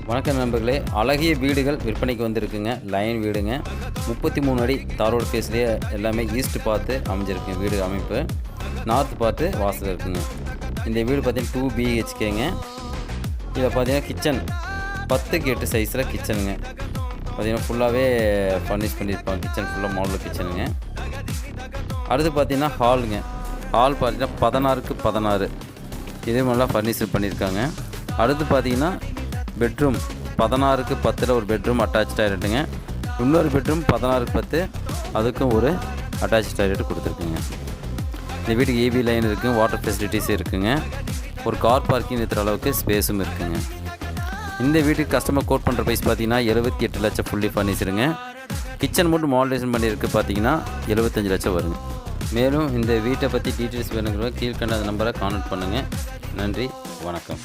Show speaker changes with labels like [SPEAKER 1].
[SPEAKER 1] வணக்கம் நண்பர்களே, அழகிய வீடுகள் விற்பனைக்கு வந்திருக்குங்க. லைன் வீடுங்க, 33 அடி தாரோடு பேஸ்லேயே எல்லாமே ஈஸ்ட் பார்த்து அமைஞ்சிருக்குங்க. வீடு அமைப்பு நார்த் பார்த்து வாசல் இருக்குங்க. இந்த வீடு பார்த்தீங்கன்னா 2 BHKங்க. இதில் பார்த்தீங்கன்னா கிச்சன் 10க்கு 8 சைஸில் கிச்சனுங்க. பார்த்தீங்கன்னா ஃபுல்லாகவே ஃபர்னிஷ் பண்ணியிருப்பாங்க. கிச்சன் ஃபுல்லாக மாடல் கிச்சனுங்க. அடுத்து பார்த்தீங்கன்னா ஹாலுங்க. ஹால் பார்த்தீங்கன்னா 16க்கு 16 இதே மாதிரிலாம் ஃபர்னிச்சர் பண்ணியிருக்காங்க. அடுத்து பார்த்தீங்கன்னா பெட்ரூம் 16க்கு 10 ஒரு பெட்ரூம் அட்டாச் டாய்லெட்டுங்க. இன்னொரு பெட்ரூம் 16க்கு 10 அதுக்கும் ஒரு அட்டாச் டாய்லெட் கொடுத்துருக்குங்க. இந்த வீட்டுக்கு EB லைன் இருக்குங்க, வாட்டர் ஃபெசிலிட்டிஸ் இருக்குங்க. ஒரு கார் பார்க்கிங் இருக்கிற அளவுக்கு ஸ்பேஸும் இருக்குங்க. இந்த வீட்டுக்கு கஸ்டமர் கோட் பண்ணுற ப்ரைஸ் பார்த்தீங்கன்னா 78 லட்சம் ஃபுல்லி ஃபர்னிச்சருங்க. கிச்சன் மட்டும் மாடலேஷன் பண்ணியிருக்கு பார்த்தீங்கன்னா 75 லட்சம் வருங்க. மேலும் இந்த வீட்டை பற்றி டீட்டெயில்ஸ் வேணுங்கிற கீழ்கண்ட நம்பரை கான்டாக்ட் பண்ணுங்கள். நன்றி, வணக்கம்.